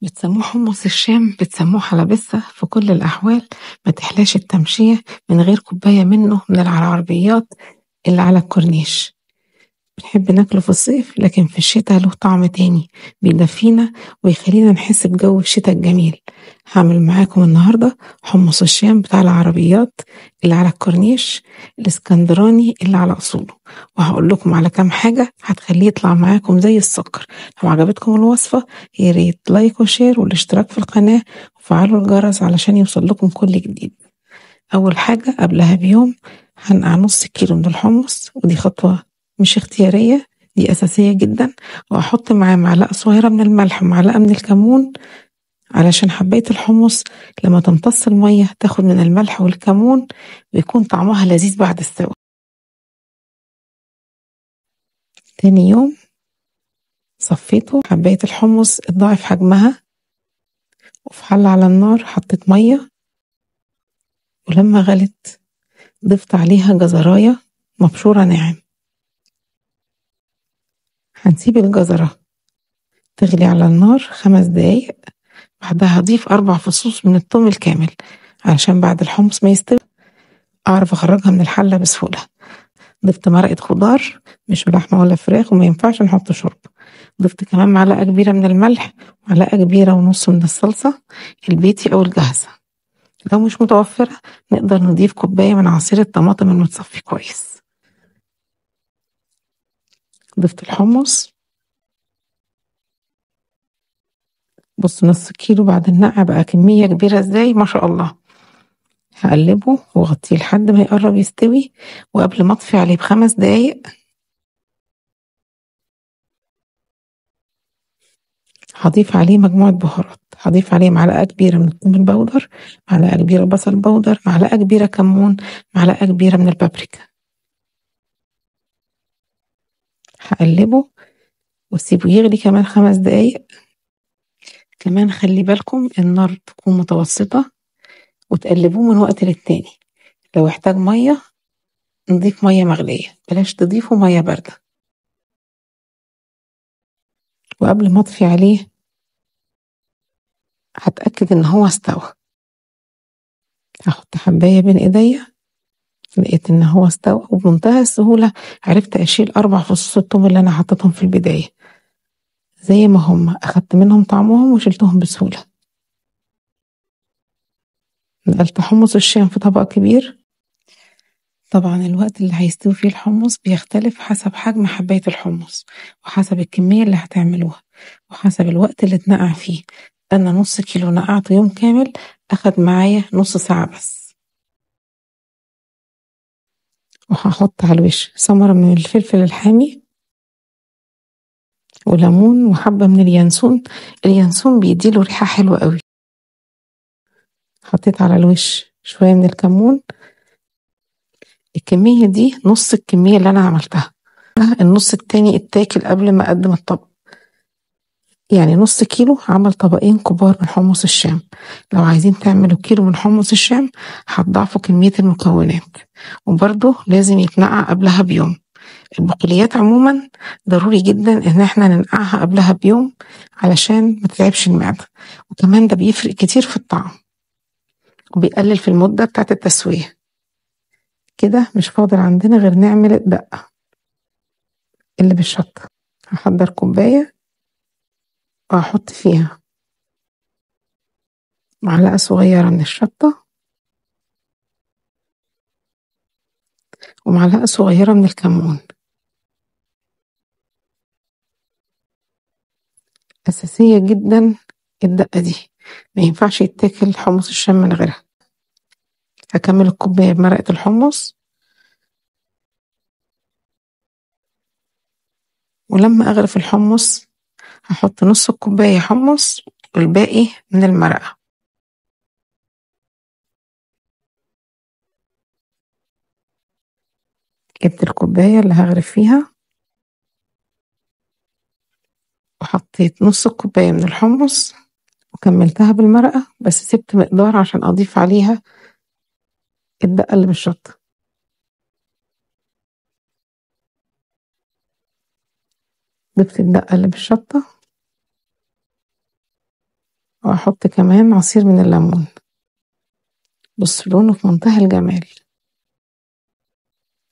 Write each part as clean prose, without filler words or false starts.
بتسموه حمص الشام، بتسموه حلبسة، في كل الأحوال ما تحلاش التمشية من غير كوباية منه من العربيات اللي على الكورنيش. بنحب ناكله في الصيف، لكن في الشتاء له طعم تاني، بيدفينا ويخلينا نحس بجو الشتاء الجميل. هعمل معاكم النهاردة حمص الشام بتاع العربيات اللي على الكورنيش، الاسكندراني اللي على أصوله، وهقول لكم على كام حاجة هتخليه يطلع معاكم زي السكر. لو عجبتكم الوصفة يا ريت لايك وشير والاشتراك في القناة وفعلوا الجرس علشان يوصل لكم كل جديد. أول حاجة قبلها بيوم هنقع نص كيلو من الحمص، ودي خطوة مش اختيارية، دي أساسية جدا. وأحط معاه معلقة صغيرة من الملح ومعلقة من الكمون، علشان حباية الحمص لما تمتص المية تاخد من الملح والكمون ويكون طعمها لذيذ بعد السوا. تاني يوم صفيته، حباية الحمص اتضاعف حجمها، وفي حلة على النار حطيت مية، ولما غلت ضفت عليها جزراية مبشورة ناعم. هنسيب الجزرة تغلي على النار 5 دقايق، بعدها هضيف 4 فصوص من الثوم الكامل علشان بعد الحمص ما يستوي أعرف أخرجها من الحلة بسهولة. ضفت مرقة خضار، مش لحمة ولا فراخ، وما ينفعش نحط شوربة. ضفت كمان معلقة كبيرة من الملح، معلقة كبيرة ونص من الصلصة البيتي أو الجاهزة. لو مش متوفرة نقدر نضيف كوباية من عصير الطماطم المتصفي كويس. ضفت الحمص، بص نص كيلو بعد النقع بقى كمية كبيرة ازاي، ما شاء الله. هقلبه واغطيه لحد ما يقرب يستوي، وقبل ما اطفي عليه ب5 دقايق هضيف عليه مجموعة بهارات. هضيف عليه معلقة كبيرة من الثوم البودر، معلقة كبيرة بصل بودر، معلقة كبيرة كمون، معلقة كبيرة من البابريكا. هقلبه واسيبه يغلي كمان 5 دقايق. كمان خلي بالكم النار تكون متوسطة، وتقلبوه من وقت للتاني. لو احتاج مية نضيف مية مغلية، بلاش تضيفوا مية باردة. وقبل ما اطفي عليه هتأكد ان هو استوى. هحط حباية بين ايديا، لقيت ان هو استوى وبمنتهى السهولة عرفت اشيل 4 فصوص الثوم اللي انا حطيتهم في البداية زي ما هم، اخدت منهم طعمهم وشلتهم بسهولة. نقلت حمص الشام في طبق كبير. طبعا الوقت اللي هيستوي فيه الحمص بيختلف حسب حجم حباية الحمص، وحسب الكمية اللي هتعملوها، وحسب الوقت اللي اتنقع فيه. انا نص كيلو نقعته يوم كامل، اخد معايا نص ساعة بس. وهحط على الوش ثمرة من الفلفل الحامي وليمون وحبة من اليانسون. اليانسون بيديله ريحة حلوة قوي. حطيت على الوش شوية من الكمون. الكمية دي نص الكمية اللي أنا عملتها، النص التاني اتاكل قبل ما أقدم الطبق. يعني نص كيلو عمل طبقين كبار من حمص الشام. لو عايزين تعملوا كيلو من حمص الشام هتضاعفوا كمية المكونات، وبرضه لازم يتنقع قبلها بيوم. البقوليات عموما ضروري جدا ان احنا ننقعها قبلها بيوم علشان ما تتعبش المعدة، وكمان ده بيفرق كتير في الطعم وبيقلل في المدة بتاعت التسوية. كده مش فاضل عندنا غير نعمل الدقة اللي بالشطة. هحضر كوباية وهحط فيها معلقة صغيرة من الشطة ومعلقة صغيرة من الكمون. أساسية جدا الدقة دي، ما ينفعش يتاكل حمص الشام من غيرها. هكمل الكوباية بمرقة الحمص، ولما أغرف الحمص هحط نص الكوباية حمص والباقي من المرقة. جبت الكوباية اللي هغرف فيها وحطيت نص الكوباية من الحمص وكملتها بالمرقة، بس سبت مقدار عشان أضيف عليها الدقة اللي بالشطة. ضفت الدقة اللي بالشطة وهحط كمان عصير من الليمون. بص لونه في منتهى الجمال.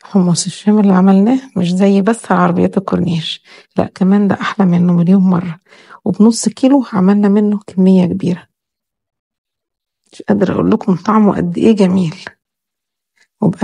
حمص الشام اللي عملناه مش زي بس عربيات الكورنيش، لا كمان ده احلى منه مليون مرة، وبنص كيلو عملنا منه كمية كبيرة. مش قادرة اقول لكم طعمه قد ايه جميل. وبقى